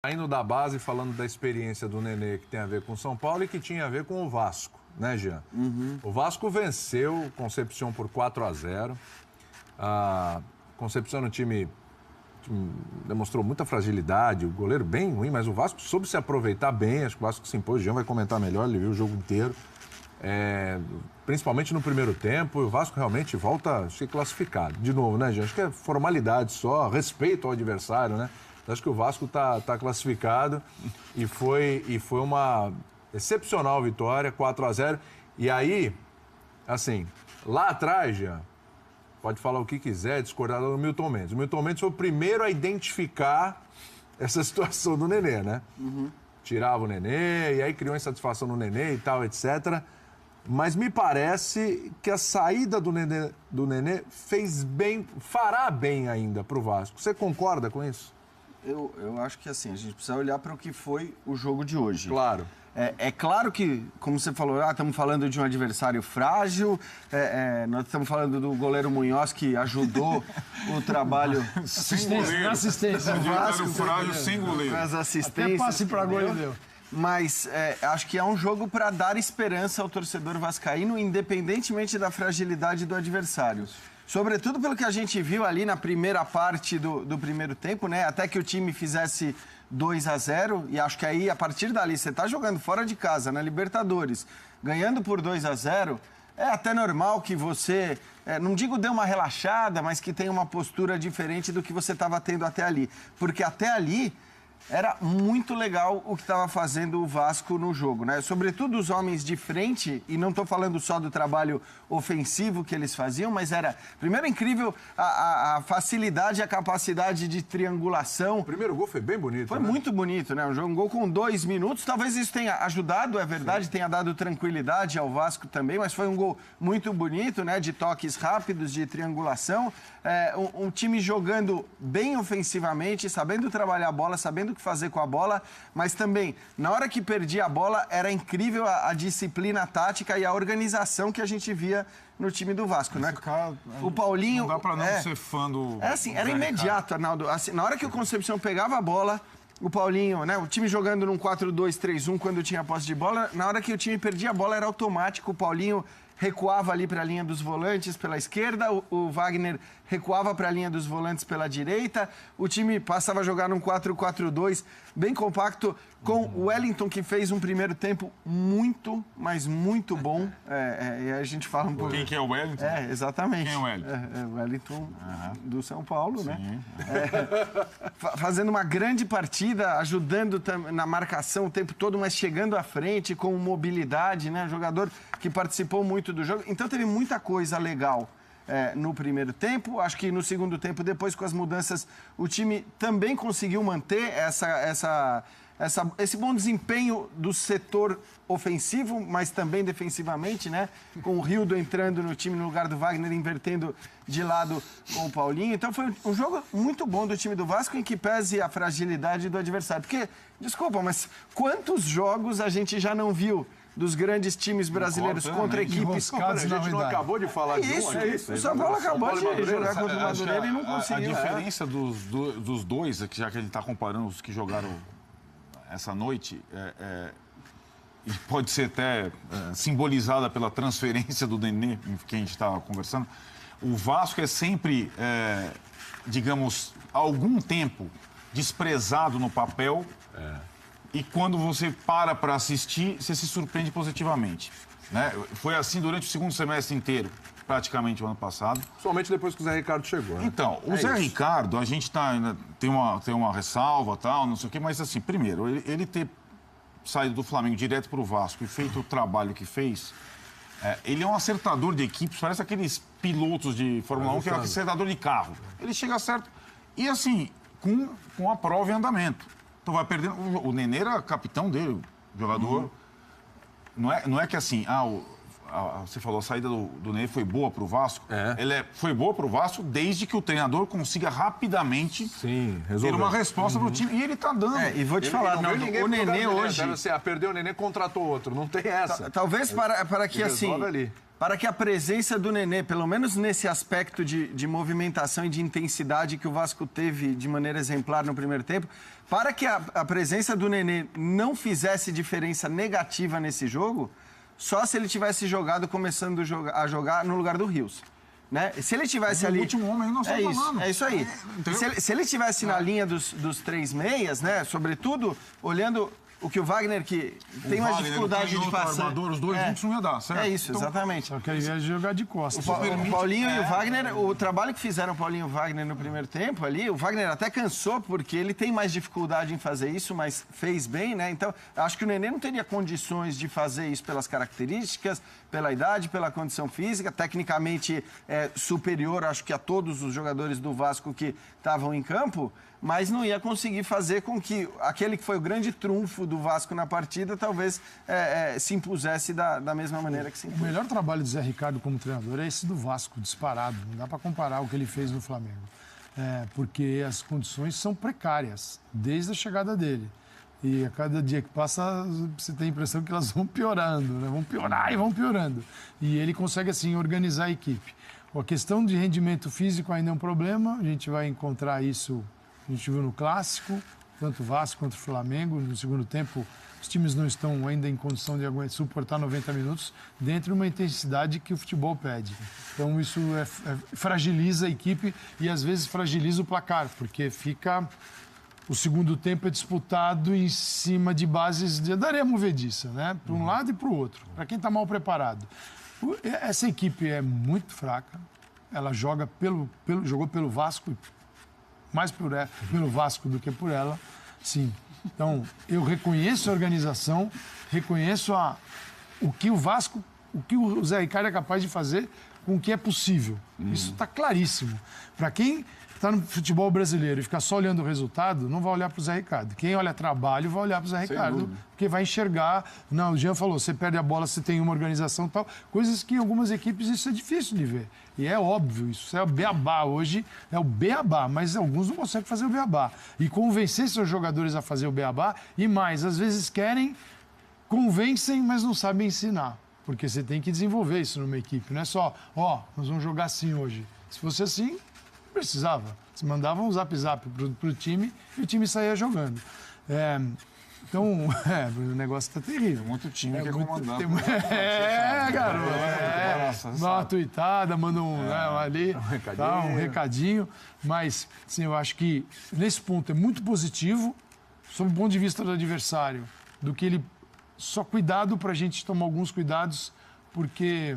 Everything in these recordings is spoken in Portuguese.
Saindo da base, falando da experiência do Nenê que tem a ver com São Paulo e que tinha a ver com o Vasco, né, Jean? O Vasco venceu o Concepción por 4-0. A Concepción, no time demonstrou muita fragilidade, o goleiro bem ruim, mas o Vasco soube se aproveitar bem. Acho que o Vasco se impôs. O Jean vai comentar melhor, ele viu o jogo inteiro. Principalmente no primeiro tempo, o Vasco realmente volta a ser classificado. De novo, né, Jean? Acho que é formalidade só, respeito ao adversário, né? Acho que o Vasco tá classificado e foi uma excepcional vitória, 4-0. E aí, assim, lá atrás, Jean, pode falar o que quiser, discordar do Milton Mendes. O Milton Mendes foi o primeiro a identificar essa situação do Nenê, né? Tirava o Nenê, e aí criou insatisfação no Nenê e tal, etc. Mas me parece que a saída do Nenê fez bem, fará bem ainda para o Vasco. Você concorda com isso? Eu acho que assim, a gente precisa olhar para o que foi o jogo de hoje. Claro. É claro que, como você falou, estamos falando de um adversário frágil, nós estamos falando do goleiro Munhoz, que ajudou o trabalho... Assistência. Adversário frágil sem goleiro. Com as assistências. Até passe para gol ele deu. Mas acho que é um jogo para dar esperança ao torcedor vascaíno, independentemente da fragilidade do adversário. Sobretudo pelo que a gente viu ali na primeira parte do primeiro tempo, né? Até que o time fizesse 2-0, e acho que aí, a partir dali, você está jogando fora de casa, na Libertadores, ganhando por 2-0, é até normal que você, não digo dê uma relaxada, mas que tenha uma postura diferente do que você estava tendo até ali. Porque até ali era muito legal o que estava fazendo o Vasco no jogo, né? Sobretudo os homens de frente, e não estou falando só do trabalho ofensivo que eles faziam, mas era, primeiro, incrível a facilidade e a capacidade de triangulação. O primeiro gol foi bem bonito, Foi né? muito bonito, né? Um gol com 2 minutos, talvez isso tenha ajudado, é verdade, Sim. tenha dado tranquilidade ao Vasco também, mas foi um gol muito bonito, né? De toques rápidos, de triangulação. Um time jogando bem ofensivamente, sabendo trabalhar a bola, sabendo o que fazer com a bola, mas também, na hora que perdia a bola, era incrível a disciplina tática e a organização que a gente via no time do Vasco, né? O Paulinho... Não dá pra não ser fã do... assim, era imediato, Arnaldo. Assim, na hora que o Concepción pegava a bola, o Paulinho, né? O time jogando num 4-2-3-1 quando tinha posse de bola, na hora que o time perdia a bola era automático, o Paulinho recuava ali para a linha dos volantes pela esquerda, o Wagner recuava para a linha dos volantes pela direita, o time passava a jogar num 4-4-2, bem compacto, com o Wellington, que fez um primeiro tempo muito, mas muito bom. E a gente fala um pouco... Quem que é o Wellington? Exatamente. Quem é o Wellington? O Wellington do São Paulo, né? Fazendo uma grande partida, ajudando na marcação o tempo todo, mas chegando à frente com mobilidade, né? Jogador que participou muito do jogo. Então teve muita coisa legal no primeiro tempo. Acho que no segundo tempo, depois com as mudanças, o time também conseguiu manter esse bom desempenho do setor ofensivo, mas também defensivamente, né? Com o Rildo entrando no time no lugar do Wagner, invertendo de lado com o Paulinho. Então foi um jogo muito bom do time do Vasco, em que pese a fragilidade do adversário. Porque, desculpa, mas quantos jogos a gente já não viu dos grandes times brasileiros contra equipes... A gente não acabou de falar de um aqui? O São Paulo acabou de jogar contra o Madureira e não A conseguiu. diferença dos dois, já que ele está comparando os que jogaram essa noite, e pode ser até simbolizada pela transferência do Nenê, que a gente estava conversando. O Vasco é sempre, digamos, há algum tempo desprezado no papel, e quando você para assistir, você se surpreende positivamente, né? Foi assim durante o segundo semestre inteiro, praticamente o ano passado. Somente depois que o Zé Ricardo chegou, né? Então, o Zé Ricardo, a gente tem uma ressalva, tal, não sei o quê, mas assim, primeiro, ele ter saído do Flamengo direto para o Vasco e feito o trabalho que fez, ele é um acertador de equipes, parece aqueles pilotos de Fórmula 1 que é um acertador de carro. Ele chega certo e assim, com a prova em andamento. Então vai perdendo. O Nenê era capitão dele, o jogador. Não é que assim, você falou, a saída do Nenê foi boa para o Vasco. Foi boa para o Vasco desde que o treinador consiga rapidamente ter uma resposta para o time. E ele está dando. E vou te falar, o Nenê hoje... Perdeu o Nenê, contratou outro. Não tem essa. Talvez para que, assim... para que a presença do Nenê, pelo menos nesse aspecto de movimentação e de intensidade que o Vasco teve de maneira exemplar no primeiro tempo, para que a presença do Nenê não fizesse diferença negativa nesse jogo, só se ele tivesse começando a jogar no lugar do Rios. Né? Se ele tivesse ali... O último homem, nós estamos falando. É isso aí. Se ele estivesse na linha dos 3 meias, né? Sobretudo, olhando... O que o Wagner, que tem mais dificuldade de passar... Armador, os dois juntos não ia dar, certo? É isso, exatamente. Só que ele ia jogar de costas. O Paulinho e o Wagner, o trabalho que fizeram o Paulinho e o Wagner no primeiro tempo ali, o Wagner até cansou, porque ele tem mais dificuldade em fazer isso, mas fez bem, né? Então, acho que o Nenê não teria condições de fazer isso pelas características, pela idade, pela condição física, tecnicamente superior, acho que a todos os jogadores do Vasco que estavam em campo, mas não ia conseguir fazer com que aquele que foi o grande trunfo do Vasco na partida talvez se impusesse da mesma maneira que se impôs. O melhor trabalho do Zé Ricardo como treinador é esse do Vasco, disparado. Não dá para comparar o que ele fez no Flamengo. Porque as condições são precárias, desde a chegada dele. E a cada dia que passa, você tem a impressão que elas vão piorando, né? Vão piorar e vão piorando. E ele consegue, assim, organizar a equipe. A questão de rendimento físico ainda é um problema, a gente vai encontrar isso, a gente viu no Clássico, tanto o Vasco quanto o Flamengo. No segundo tempo, os times não estão ainda em condição de suportar 90 minutos dentro de uma intensidade que o futebol pede. Então, isso fragiliza a equipe e, às vezes, fragiliza o placar, porque fica... O segundo tempo é disputado em cima de bases de areia movediça, né? Para um lado e para o outro, para quem está mal preparado. Essa equipe é muito fraca, ela jogou pelo Vasco, mais pelo Vasco do que por ela, sim. Então, eu reconheço a organização, reconheço o que o Zé Ricardo é capaz de fazer com o que é possível. Isso está claríssimo. Para quem está no futebol brasileiro e ficar só olhando o resultado, não vai olhar para o Zé Ricardo. Quem olha trabalho vai olhar para o Zé Ricardo, porque vai enxergar... Não, o Jean falou, você perde a bola, você tem uma organização e tal. Coisas que em algumas equipes isso é difícil de ver. E é óbvio, isso é o beabá. Hoje é o beabá, mas alguns não conseguem fazer o beabá. E convencer seus jogadores a fazer o beabá, e mais, às vezes querem, convencem, mas não sabem ensinar. Porque você tem que desenvolver isso numa equipe. Não é só, nós vamos jogar assim hoje. Se fosse assim... precisava. Se mandava um zap-zap pro time e o time saía jogando. Então, o negócio está terrível. Tem muito time que é comandante. Garoto. Dá uma tuitada, manda um recadinho. Mas, assim, eu acho que nesse ponto é muito positivo, sob o ponto de vista do adversário, do que ele... Só cuidado para a gente tomar alguns cuidados, porque...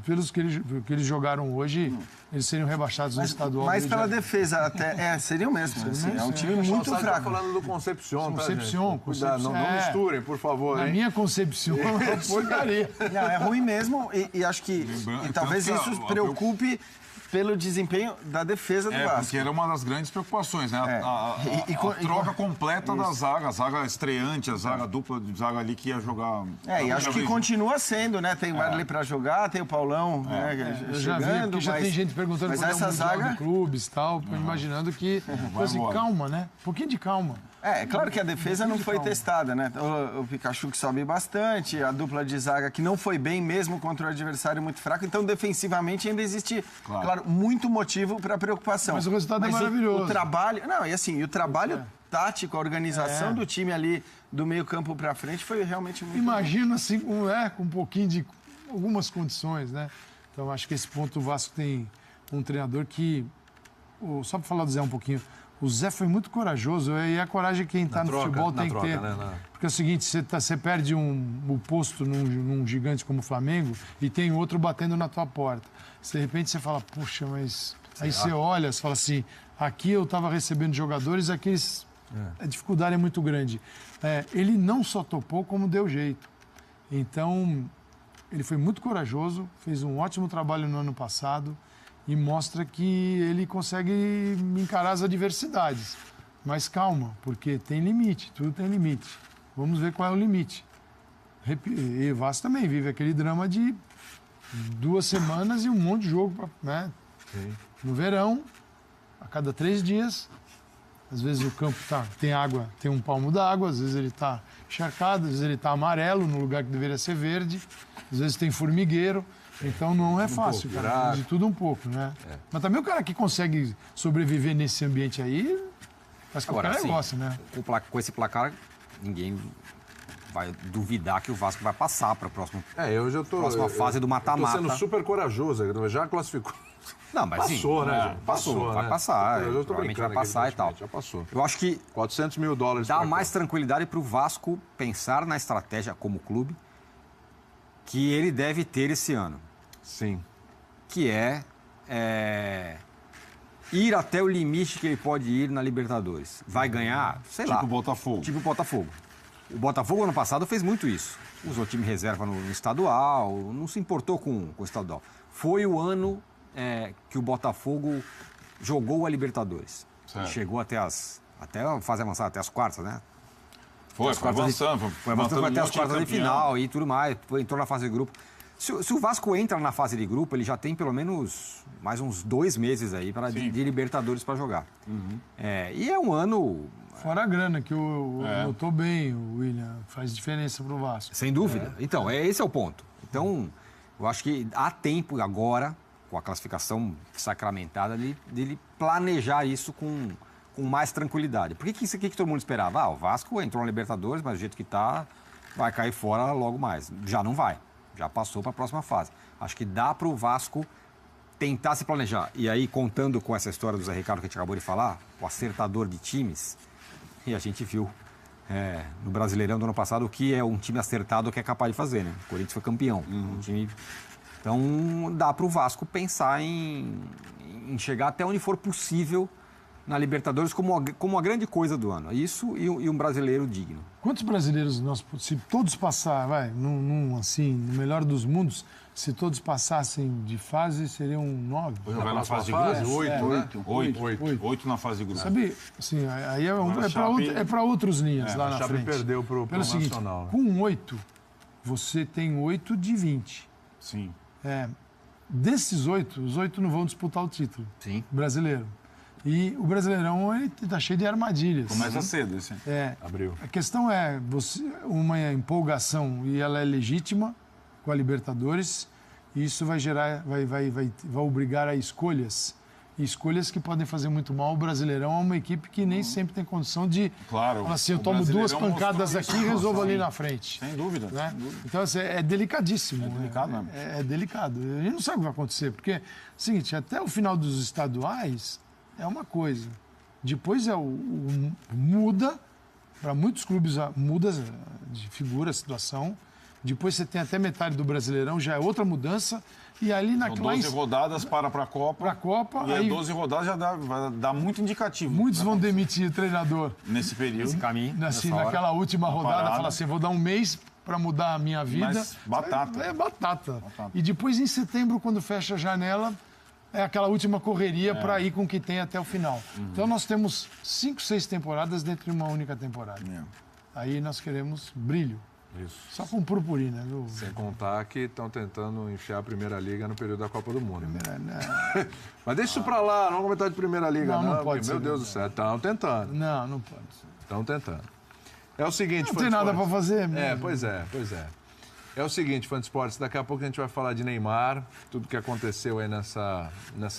Pelos que eles jogaram hoje, eles seriam rebaixados no estadual. Mas pela defesa, até. Seriam mesmo. Assim, é um time muito fraco. Tá falando do Concepción, tá, Concepción, gente? Cuidado, não misturem, por favor. Na minha Concepción, é uma porcaria. Não, é ruim mesmo e acho que talvez isso preocupe pelo desempenho da defesa do Vasco. Porque era uma das grandes preocupações, né? A troca completa da zaga, a zaga estreante, a zaga dupla de zaga ali que ia jogar... E acho que continua sendo, né? Tem o Marley para jogar, tem o Paulão jogando, já tem gente perguntando mas essa zaga de clubes e tal, imaginando que... Assim, calma, né? Um pouquinho de calma. É claro que a defesa não foi testada, né? O Pikachu que sobe bastante, a dupla de zaga que não foi bem mesmo contra o adversário muito fraco, então defensivamente ainda existe, claro muito motivo para preocupação. Mas o resultado é maravilhoso. O trabalho, o trabalho tático, a organização do time ali do meio campo para frente foi realmente muito Imagina assim, com um pouquinho de algumas condições, né? Então acho que esse ponto o Vasco tem um treinador que, só para falar do Zé um pouquinho, o Zé foi muito corajoso e a coragem que quem está no futebol tem que ter. Né? Porque é o seguinte, você perde o posto num gigante como o Flamengo e tem outro batendo na tua porta. De repente você fala, puxa, mas... Aí você olha, você fala assim, aqui eu estava recebendo jogadores, aqui a dificuldade é muito grande. Ele não só topou, como deu jeito. Então, ele foi muito corajoso, fez um ótimo trabalho no ano passado, e mostra que ele consegue encarar as adversidades. Mas calma, porque tem limite, tudo tem limite. Vamos ver qual é o limite. E o Vasco também vive aquele drama de 2 semanas e um monte de jogo, né? No verão, a cada 3 dias. Às vezes o campo tem água, tem um palmo d'água, às vezes ele está encharcado, às vezes ele está amarelo no lugar que deveria ser verde. às vezes tem formigueiro, então não é fácil, pouco, cara. buraco. De tudo um pouco, né? Mas também o cara que consegue sobreviver nesse ambiente aí, faz qualquer Agora, negócio, né? Com esse placar, ninguém vai duvidar que o Vasco vai passar para a próxima fase do Eu tô mata-mata. sendo super corajoso, já classificou. Não, mas Passou, sim, né, gente? Passou, vai né? passar. Eu tô Provavelmente vai brincando passar aqui, e tal. já passou. Eu acho que $400 mil dá pra mais cá. tranquilidade para o Vasco pensar na estratégia como clube que ele deve ter esse ano, Sim. que é ir até o limite que ele pode ir na Libertadores. Vai ganhar, sei lá. Tipo o Botafogo. Tipo o Botafogo. O Botafogo, ano passado, fez muito isso. Usou time reserva no estadual, não se importou com o estadual. Foi o ano que o Botafogo jogou a Libertadores. Certo. Chegou até a fase avançada, até as quartas, né? Foi avançando. Foi avançando até as monte de quartas de campeão. final e tudo mais. Entrou na fase de grupo. Se o Vasco entra na fase de grupo, ele já tem pelo menos mais uns 2 meses aí de Libertadores para jogar. E é um ano... Fora a grana, que notou bem, o William, faz diferença pro Vasco. Sem dúvida. Então, esse é o ponto. Então, eu acho que há tempo agora, com a classificação sacramentada, dele planejar isso com mais tranquilidade. Por que isso aqui que todo mundo esperava? O Vasco entrou na Libertadores, mas do jeito que está, vai cair fora logo mais. Já não vai. Já passou para a próxima fase. Acho que dá para o Vasco tentar se planejar. E aí, contando com essa história do Zé Ricardo que a gente acabou de falar, o acertador de times, e a gente viu no Brasileirão do ano passado o que é um time acertado que é capaz de fazer, né? O Corinthians foi campeão. Então, dá para o Vasco pensar em chegar até onde for possível na Libertadores como a grande coisa do ano. Isso e um brasileiro digno. Quantos brasileiros nós, se todos passar, assim, no melhor dos mundos, se todos passassem de fase, seriam 9. Jogar na fase de fase, grupo? 8, né? 8 na fase de grupo. Sabe, assim, aí Chape- é para outras linhas lá A na Chape frente. perdeu pro Pelo seguinte, Nacional. com 8, você tem 8 de 20. Sim. Desses 8, os 8 não vão disputar o título Sim. brasileiro. E o Brasileirão está cheio de armadilhas. Começa cedo esse. Abriu. A questão é uma empolgação, e ela é legítima com a Libertadores, e isso vai gerar, vai obrigar a escolhas. E escolhas que podem fazer muito mal. O Brasileirão é uma equipe que nem sempre tem condição de Claro. falar assim, eu O tomo 2 Brasileirão pancadas mostrou aqui e isso. resolvo ali Sim. na frente. Sem dúvida. Né? Sem dúvida. Então, assim, é delicadíssimo. É delicado mesmo. É delicado. A gente não sabe o que vai acontecer, porque, seguinte, até o final dos estaduais é uma coisa. Depois muda, para muitos clubes muda de figura a situação. Depois você tem até metade do Brasileirão, já é outra mudança. E ali São 12 rodadas para a Copa. Para a Copa, E aí 12 rodadas já vai dar muito indicativo. muitos vão demitir o treinador. Nesse período. Esse caminho. Assim, nessa hora. naquela última rodada, parada. fala assim, vou dar um mês para mudar a minha vida. Mas batata. É batata. E depois, em setembro, quando fecha a janela, é aquela última correria para ir com o que tem até o final. Então, nós temos 5, 6 temporadas dentro de uma única temporada. Aí nós queremos brilho. Isso. Só com purpurina, viu? Sem contar que estão tentando enfiar a Primeira Liga no período da Copa do Mundo. Mas deixa isso pra lá, não vamos comentar de Primeira Liga, Não, não. não pode porque, ser meu Deus do céu, estão tentando. Não pode ser. Estão tentando. É o seguinte, Não fã tem de nada esportes. para fazer mesmo. Pois é. É o seguinte, fã de esportes, daqui a pouco a gente vai falar de Neymar, tudo que aconteceu aí nessa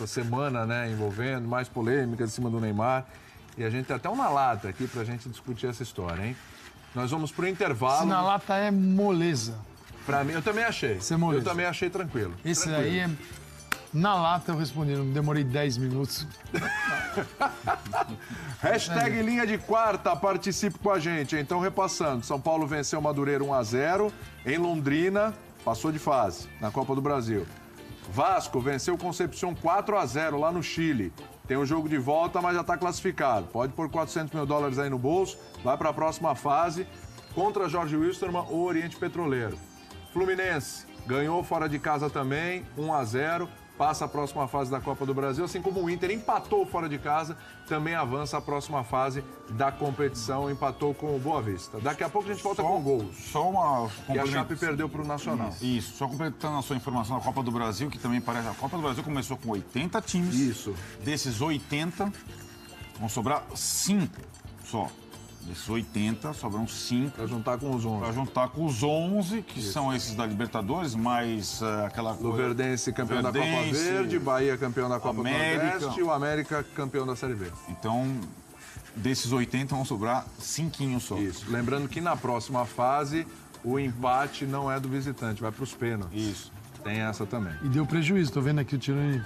semana, né, envolvendo mais polêmicas em cima do Neymar. E a gente tem até uma lata aqui pra gente discutir essa história, hein? Nós vamos pro intervalo. Se na lata é moleza. Pra mim, eu também achei. Isso é moleza. Eu também achei tranquilo. Esse Tranquilo. aí é... Na lata eu respondi, não demorei 10 minutos. Hashtag linha de quarta, participe com a gente. Então, repassando, São Paulo venceu o Madureira 1-0. Em Londrina, passou de fase na Copa do Brasil. Vasco venceu o Concepción 4-0 lá no Chile. Tem um jogo de volta, mas já está classificado. Pode pôr $400 mil aí no bolso. Vai para a próxima fase. Contra Jorge Wilstermann, o Oriente Petroleiro. Fluminense ganhou fora de casa também, 1-0. Passa a próxima fase da Copa do Brasil, assim como o Inter empatou fora de casa, também avança a próxima fase da competição, empatou com o Boa Vista. Daqui a pouco a gente volta com gols. Só uma... E a Chape perdeu para o Nacional. Isso, só completando a sua informação da Copa do Brasil, que também parece... A Copa do Brasil começou com 80 times. Isso. Desses 80, vão sobrar 5 só. Desses 80, sobram 5 Pra juntar com os 11. para juntar com os 11, que são esses da Libertadores, mais aquela coisa... Luverdense campeão da Copa Luverdense, Verde, Bahia campeão da Copa América. Nordeste e o América campeão da Série B. Então, desses 80 vão sobrar 5 só. Isso. Lembrando que na próxima fase o empate não é do visitante, vai para os pênaltis. Isso. Tem essa também. E deu prejuízo. Estou vendo aqui o Tironi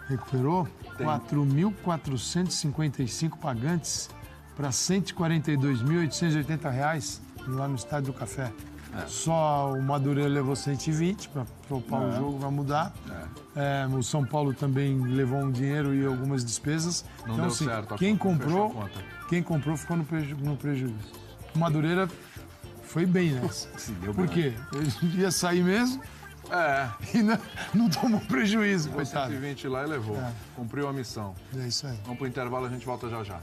recuperou 4.455 pagantes para R$ 142.880 lá no Estádio do Café. Só o Madureira levou 120 para poupar o jogo, vai mudar. O São Paulo também levou um dinheiro e algumas despesas. Não então, deu assim, certo, quem fechou a comprou conta. ficou no prejuízo. O Madureira foi bem nessa. Por quê? Ele ia sair mesmo e não tomou prejuízo, coitado. 120 lá e levou. Cumpriu a missão. É isso aí. Vamos pro intervalo, a gente volta já já.